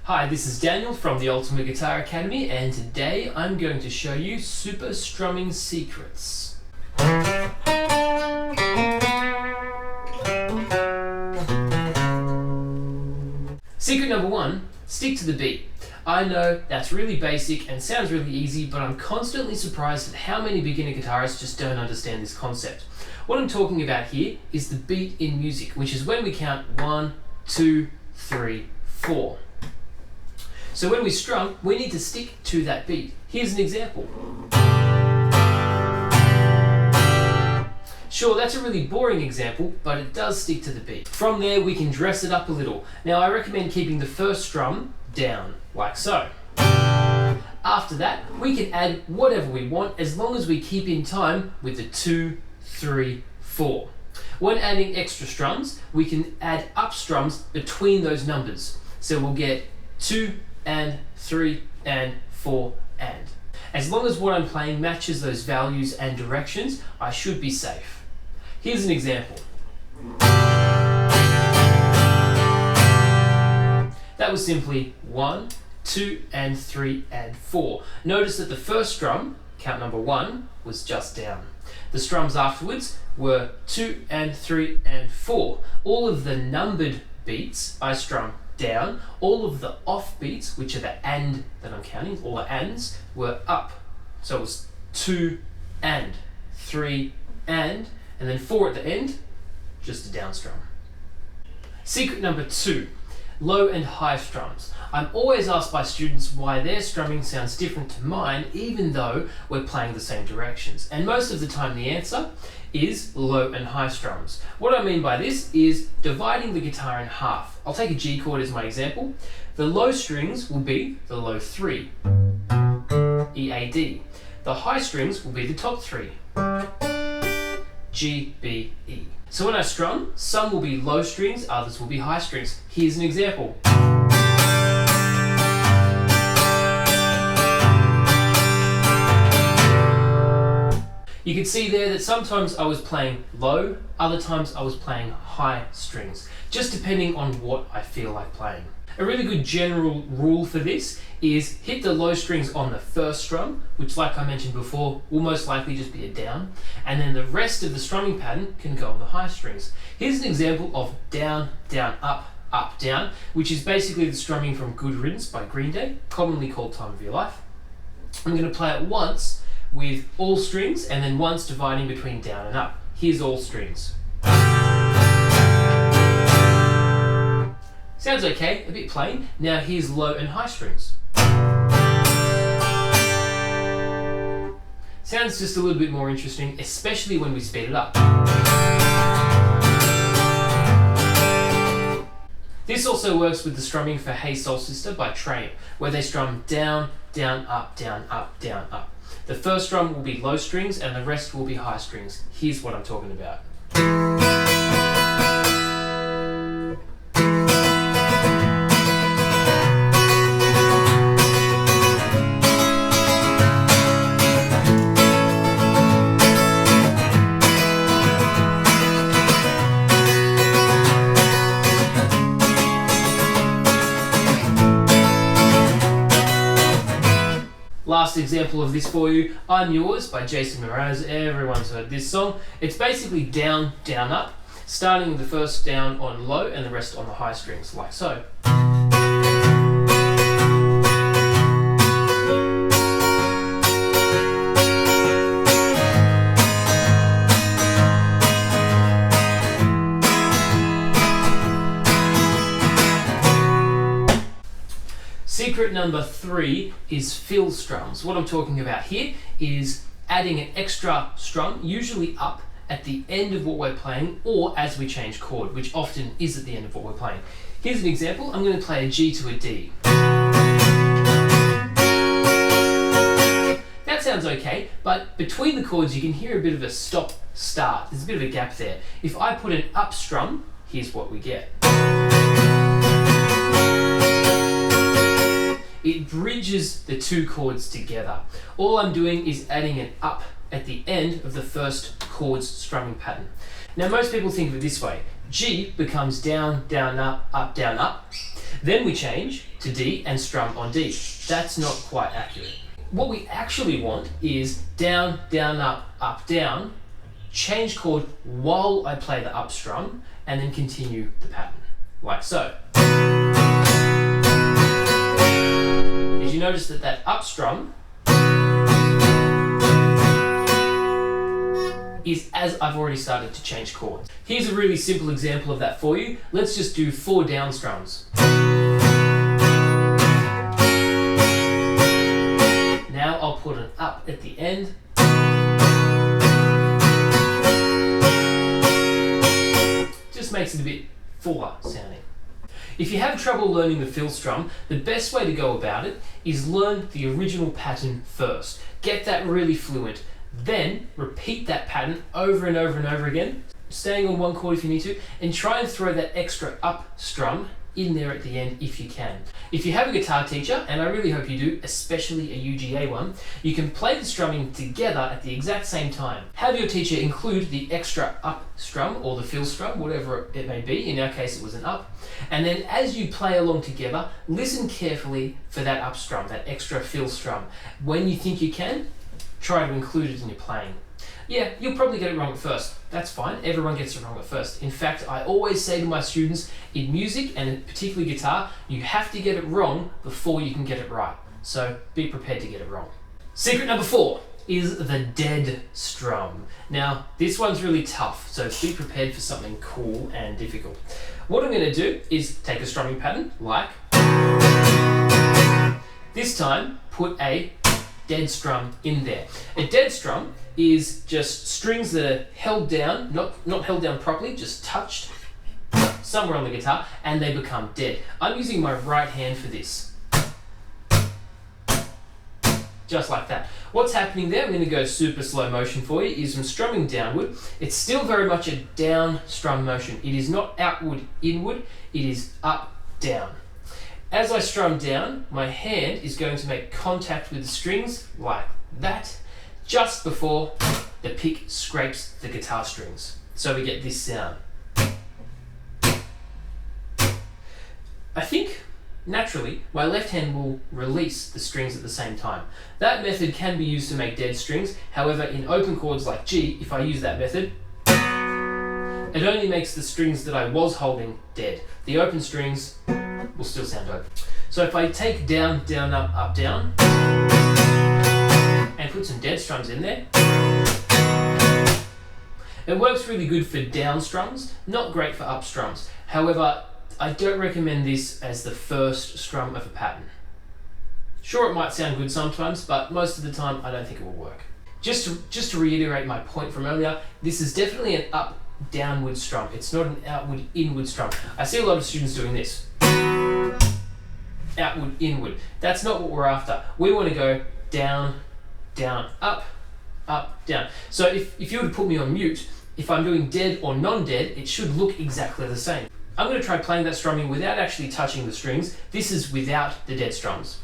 Hi, this is Daniel from the Ultimate Guitar Academy, and today I'm going to show you super strumming secrets. Secret number one, stick to the beat. I know that's really basic and sounds really easy, but I'm constantly surprised at how many beginner guitarists just don't understand this concept. What I'm talking about here is the beat in music, which is when we count 1, 2, 3, 4. So when we strum, we need to stick to that beat. Here's an example. Sure, that's a really boring example, but it does stick to the beat. From there, we can dress it up a little. Now, I recommend keeping the first strum down, like so. After that, we can add whatever we want as long as we keep in time with the 2, 3, 4. When adding extra strums, we can add up strums between those numbers. So we'll get 2 and 3 and 4 and. As long as what I'm playing matches those values and directions, I should be safe. Here's an example. That was simply 1, 2 and 3 and 4. Notice that the first strum, count number 1, was just down. The strums afterwards were 2 and 3 and 4. All of the numbered beats I strum down. All of the off beats, which are the and that I'm counting, all the ands, were up. So it was 2 and 3 and then 4 at the end, just a down strum. Secret number 2, low and high strums. I'm always asked by students why their strumming sounds different to mine, even though we're playing the same directions. And most of the time the answer is low and high strums. What I mean by this is dividing the guitar in half. I'll take a G chord as my example. The low strings will be the low 3, E, A, D. The high strings will be the top 3, G, B, E. So when I strum, some will be low strings, others will be high strings. Here's an example. You can see there that sometimes I was playing low, other times I was playing high strings, just depending on what I feel like playing. A really good general rule for this is hit the low strings on the first strum, which like I mentioned before, will most likely just be a down, and then the rest of the strumming pattern can go on the high strings. Here's an example of down, down, up, up, down, which is basically the strumming from Good Riddance by Green Day, commonly called Time of Your Life. I'm going to play it once with all strings and then once dividing between down and up. Here's all strings. Sounds okay, a bit plain. Now here's low and high strings. Sounds just a little bit more interesting, especially when we speed it up. This also works with the strumming for Hey Soul Sister by Train, where they strum down, down, up, down, up, down, up. The first strum will be low strings and the rest will be high strings. Here's what I'm talking about. Last example of this for you, I'm Yours by Jason Mraz. Everyone's heard this song. It's basically down, down, up, starting with the first down on low and the rest on the high strings, like so. Secret number 3 is fill strums. What I'm talking about here is adding an extra strum, usually up at the end of what we're playing or as we change chord, which often is at the end of what we're playing. Here's an example. I'm going to play a G to a D. That sounds okay, but between the chords you can hear a bit of a stop-start. There's a bit of a gap there. If I put an up strum, here's what we get. It bridges the two chords together. All I'm doing is adding an up at the end of the first chord's strumming pattern. Now most people think of it this way. G becomes down, down, up, down, up. Then we change to D and strum on D. That's not quite accurate. What we actually want is down, down, up, down, change chord while I play the up strum, and then continue the pattern, like so. Did you notice that that up strum is as I've already started to change chords? Here's a really simple example of that for you. Let's just do 4 down strums. Now I'll put an up at the end. Just makes it a bit fuller sounding. If you have trouble learning the fill strum, the best way to go about it is learn the original pattern first. Get that really fluent. Then repeat that pattern over and over and over again, staying on one chord if you need to, and try and throw that extra up strum in there at the end if you can. If you have a guitar teacher, and I really hope you do, especially a UGA one, you can play the strumming together at the exact same time. Have your teacher include the extra up strum or the fill strum, whatever it may be. In our case it was an up. And then as you play along together, listen carefully for that up strum, that extra fill strum. When you think you can, try to include it in your playing. Yeah, you'll probably get it wrong at first. That's fine, everyone gets it wrong at first. In fact, I always say to my students, in music and particularly guitar, you have to get it wrong before you can get it right. So be prepared to get it wrong. Secret number 4 is the dead strum. Now, this one's really tough, so be prepared for something cool and difficult. What I'm going to do is take a strumming pattern, like this time, put a dead strum in there. A dead strum is just strings that are held down, not held down properly, just touched somewhere on the guitar, and they become dead. I'm using my right hand for this. Just like that. What's happening there, I'm going to go super slow motion for you, is I'm strumming downward. It's still very much a down strum motion. It is not outward, inward, it is up, down. As I strum down, my hand is going to make contact with the strings like that, just before the pick scrapes the guitar strings. So we get this sound. I think, naturally, my left hand will release the strings at the same time. That method can be used to make dead strings. However, in open chords like G, if I use that method, it only makes the strings that I was holding dead. The open strings will still sound open. So if I take down, down, up, down, and put some dead strums in there, it works really good for down strums, not great for up strums. However, I don't recommend this as the first strum of a pattern. Sure, it might sound good sometimes, but most of the time I don't think it will work. Just to reiterate my point from earlier, this is definitely an up downward strum. It's not an outward inward strum. I see a lot of students doing this. Outward inward. That's not what we're after. We want to go down, down, up, down. So if you were to put me on mute, if I'm doing dead or non-dead, it should look exactly the same. I'm going to try playing that strumming without actually touching the strings. This is without the dead strums.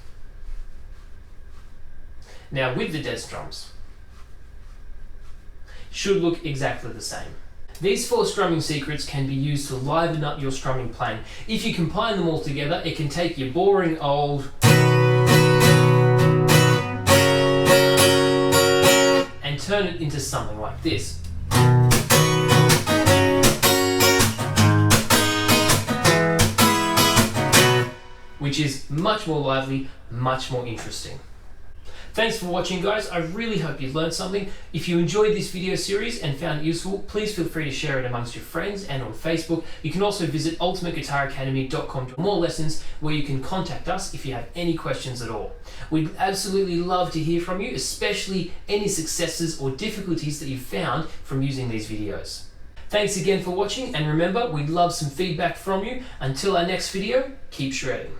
Now with the dead strums, should look exactly the same. These 4 strumming secrets can be used to liven up your strumming playing. If you combine them all together, it can take your boring old and turn it into something like this. Which is much more lively, much more interesting. Thanks for watching, guys. I really hope you learned something. If you enjoyed this video series and found it useful, please feel free to share it amongst your friends and on Facebook. You can also visit ultimateguitaracademy.com for more lessons where you can contact us if you have any questions at all. We'd absolutely love to hear from you, especially any successes or difficulties that you've found from using these videos. Thanks again for watching, and remember, we'd love some feedback from you. Until our next video, keep shredding.